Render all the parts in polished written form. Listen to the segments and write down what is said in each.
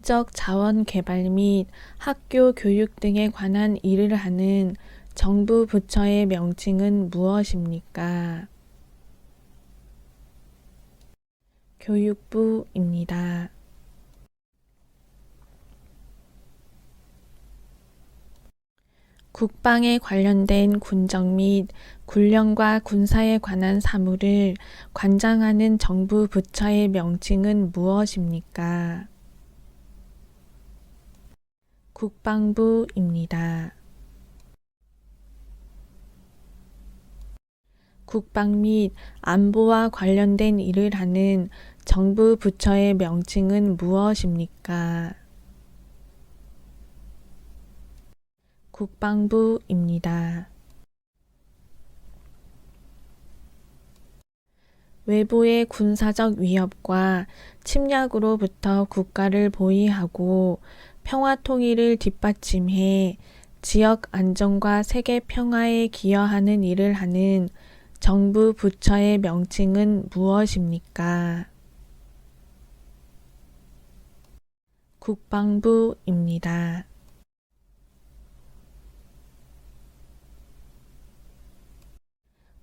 인적 자원 개발 및 학교 교육 등에 관한 일을 하는 정부 부처의 명칭은 무엇입니까? 교육부입니다. 국방에 관련된 군정 및 군령과 군사에 관한 사무를 관장하는 정부 부처의 명칭은 무엇입니까? 국방부입니다. 국방 및 안보와 관련된 일을 하는 정부 부처의 명칭은 무엇입니까? 국방부입니다. 외부의 군사적 위협과 침략으로부터 국가를 보위하고 평화 통일을 뒷받침해 지역 안정과 세계 평화에 기여하는 일을 하는 정부 부처의 명칭은 무엇입니까? 국방부입니다.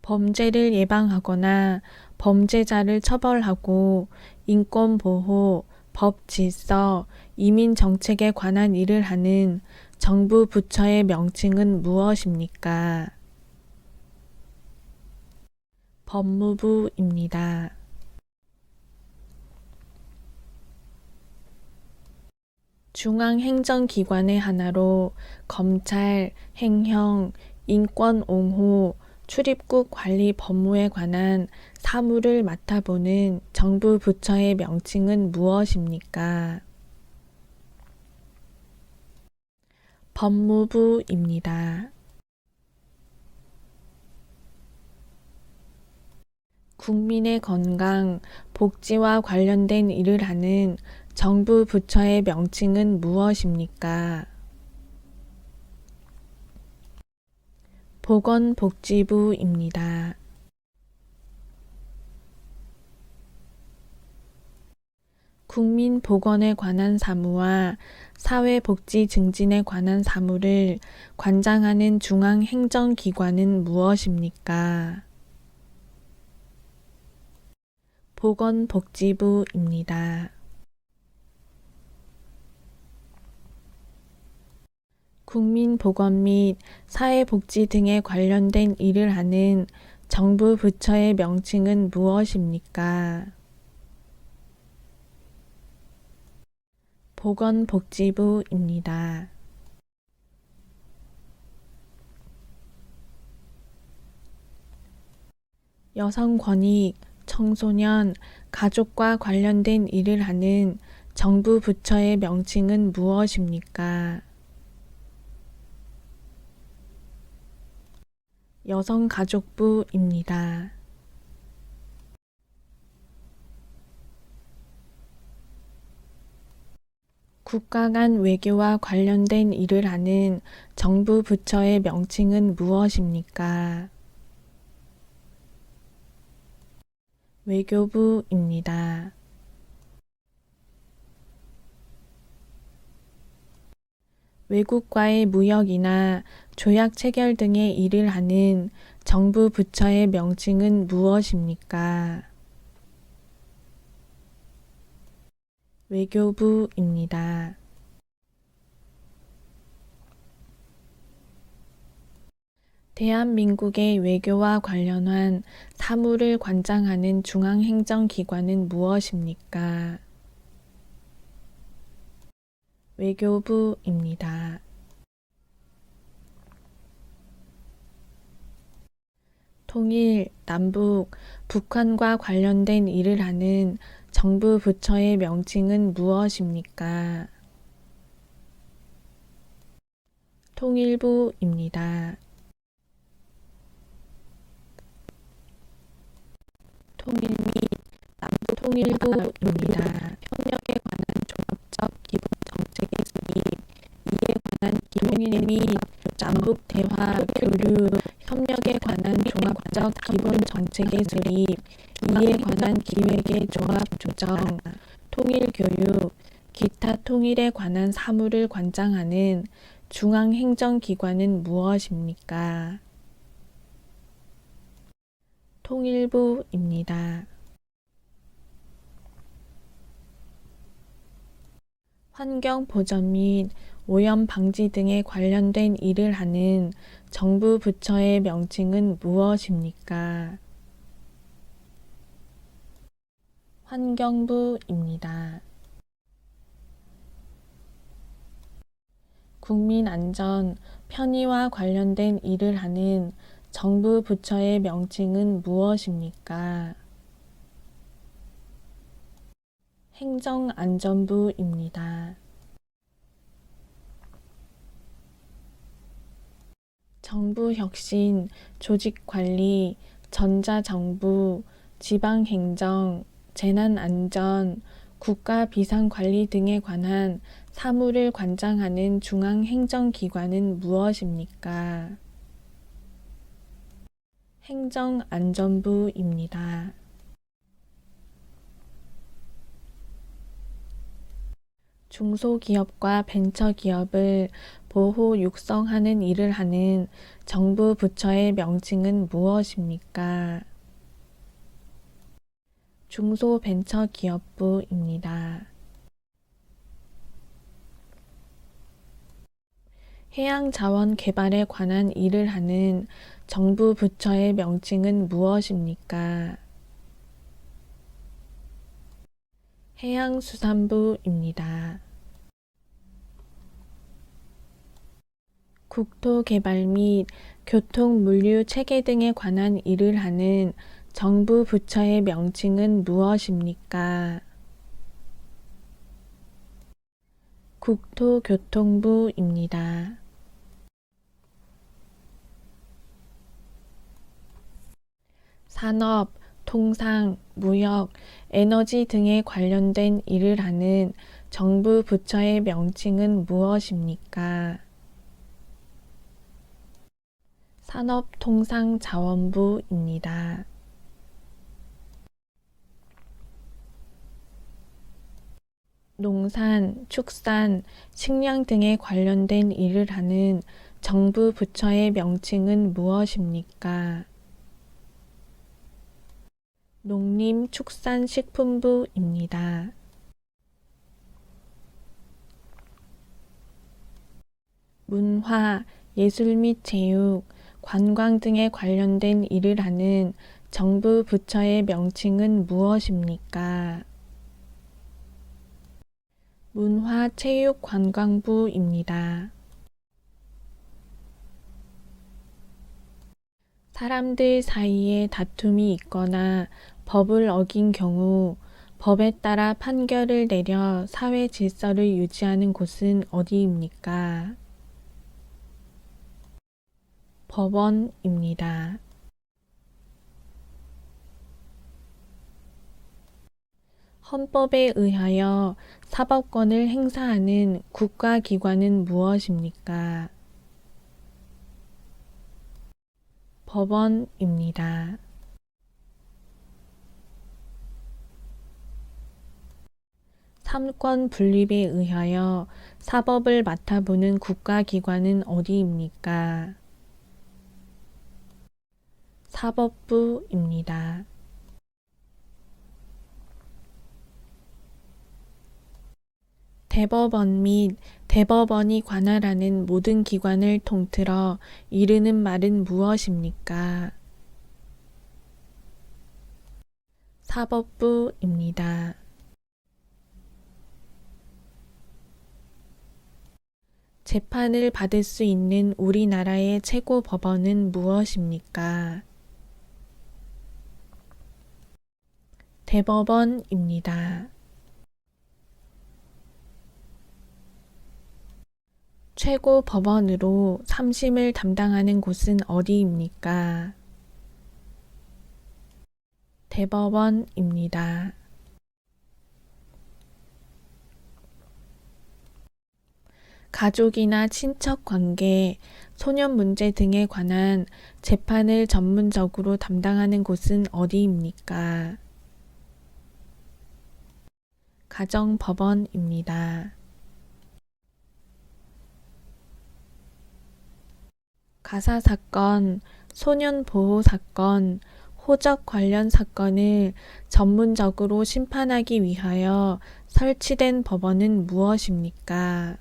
범죄를 예방하거나 범죄자를 처벌하고 인권보호, 법질서, 이민정책에 관한 일을 하는 정부 부처의 명칭은 무엇입니까? 법무부입니다. 중앙행정기관의 하나로 검찰, 행형, 인권옹호, 출입국 관리 법무에 관한 사무를 맡아보는 정부 부처의 명칭은 무엇입니까? 법무부입니다. 국민의 건강, 복지와 관련된 일을 하는 정부 부처의 명칭은 무엇입니까? 보건복지부입니다. 국민보건에 관한 사무와 사회복지 증진에 관한 사무를 관장하는 중앙행정기관은 무엇입니까? 보건복지부입니다. 국민보건 및 사회복지 등에 관련된 일을 하는 정부 부처의 명칭은 무엇입니까? 보건복지부입니다. 여성 권익, 청소년, 가족과 관련된 일을 하는 정부 부처의 명칭은 무엇입니까? 여성가족부입니다. 국가 간 외교와 관련된 일을 하는 정부 부처의 명칭은 무엇입니까? 외교부입니다. 외국과의 무역이나 조약 체결 등의 일을 하는 정부 부처의 명칭은 무엇입니까? 외교부입니다. 대한민국의 외교와 관련한 사무를 관장하는 중앙행정기관은 무엇입니까? 외교부입니다. 통일, 남북, 북한과 관련된 일을 하는 정부 부처의 명칭은 무엇입니까? 통일부입니다. 통일 및 남북 통일부입니다. 협력에 관한 종합적 기본 정책의 수립, 이에 관한 통일 및 남북 대화, 교류, 협력에 관한 종합적 기본 정책의 수립, 이에 관한 기획의 종합 조정, 통일 교육, 기타 통일에 관한 사무를 관장하는 중앙행정기관은 무엇입니까? 통일부입니다. 환경 보전 및 오염 방지 등에 관련된 일을 하는 정부 부처의 명칭은 무엇입니까? 환경부입니다. 국민안전, 편의와 관련된 일을 하는 정부 부처의 명칭은 무엇입니까? 행정안전부입니다. 정부혁신, 조직관리, 전자정부, 지방행정, 재난안전, 국가비상관리 등에 관한 사무를 관장하는 중앙행정기관은 무엇입니까? 행정안전부입니다. 중소기업과 벤처기업을 보호 육성하는 일을 하는 정부 부처의 명칭은 무엇입니까? 중소벤처기업부입니다. 해양자원 개발에 관한 일을 하는 정부 부처의 명칭은 무엇입니까? 해양수산부입니다. 국토개발 및 교통물류체계 등에 관한 일을 하는 정부 부처의 명칭은 무엇입니까? 국토교통부입니다. 산업, 통상, 무역, 에너지 등에 관련된 일을 하는 정부 부처의 명칭은 무엇입니까? 산업통상자원부입니다. 농산, 축산, 식량 등에 관련된 일을 하는 정부 부처의 명칭은 무엇입니까? 농림축산식품부입니다. 문화, 예술 및 체육, 관광 등에 관련된 일을 하는 정부 부처의 명칭은 무엇입니까? 문화체육관광부입니다. 사람들 사이에 다툼이 있거나 법을 어긴 경우 법에 따라 판결을 내려 사회 질서를 유지하는 곳은 어디입니까? 법원입니다. 헌법에 의하여 사법권을 행사하는 국가기관은 무엇입니까? 법원입니다. 삼권 분립에 의하여 사법을 맡아보는 국가기관은 어디입니까? 사법부입니다. 대법원 및 대법원이 관할하는 모든 기관을 통틀어 이르는 말은 무엇입니까? 사법부입니다. 재판을 받을 수 있는 우리나라의 최고 법원은 무엇입니까? 대법원입니다. 최고 법원으로 3심을 담당하는 곳은 어디입니까? 대법원입니다. 가족이나 친척 관계, 소년 문제 등에 관한 재판을 전문적으로 담당하는 곳은 어디입니까? 가정법원입니다. 가사사건, 소년보호사건, 호적 관련 사건을 전문적으로 심판하기 위하여 설치된 법원은 무엇입니까?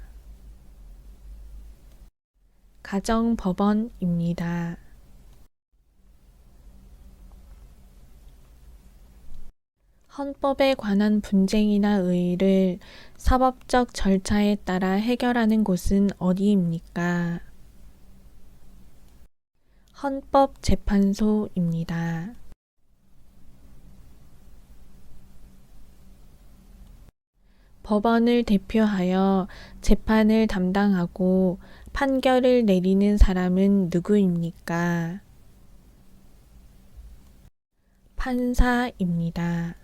가정법원입니다. 헌법에 관한 분쟁이나 의의를 사법적 절차에 따라 해결하는 곳은 어디입니까? 헌법재판소입니다. 법원을 대표하여 재판을 담당하고 판결을 내리는 사람은 누구입니까? 판사입니다.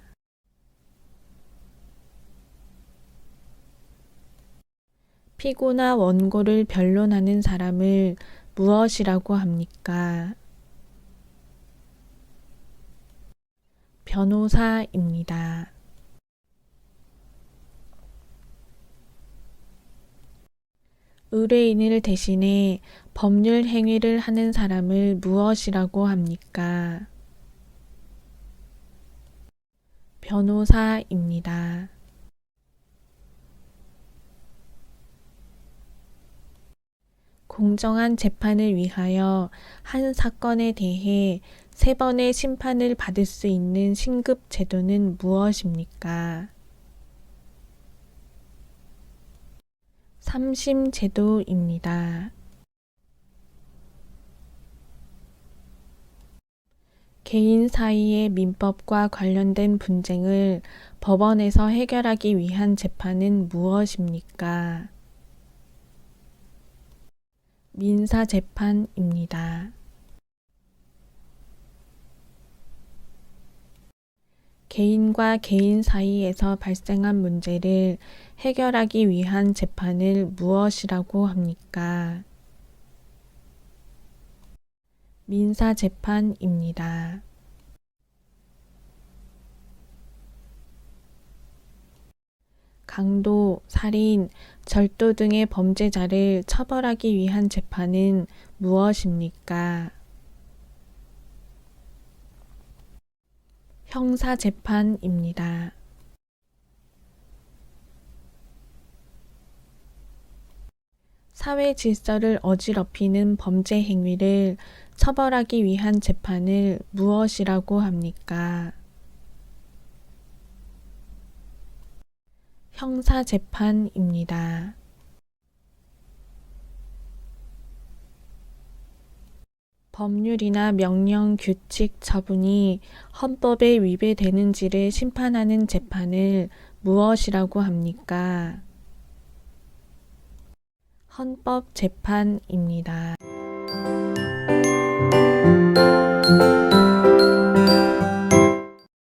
피고나 원고를 변론하는 사람을 무엇이라고 합니까? 변호사입니다. 의뢰인을 대신해 법률 행위를 하는 사람을 무엇이라고 합니까? 변호사입니다. 공정한 재판을 위하여 한 사건에 대해 3번의 심판을 받을 수 있는 신급 제도는 무엇입니까? 3심 제도입니다. 개인 사이의 민법과 관련된 분쟁을 법원에서 해결하기 위한 재판은 무엇입니까? 민사재판입니다. 개인과 개인 사이에서 발생한 문제를 해결하기 위한 재판을 무엇이라고 합니까? 민사재판입니다. 강도, 살인, 절도 등의 범죄자를 처벌하기 위한 재판은 무엇입니까? 형사재판입니다. 사회 질서를 어지럽히는 범죄 행위를 처벌하기 위한 재판을 무엇이라고 합니까? 형사재판입니다. 법률이나 명령, 규칙, 처분이 헌법에 위배되는지를 심판하는 재판을 무엇이라고 합니까? 헌법재판입니다.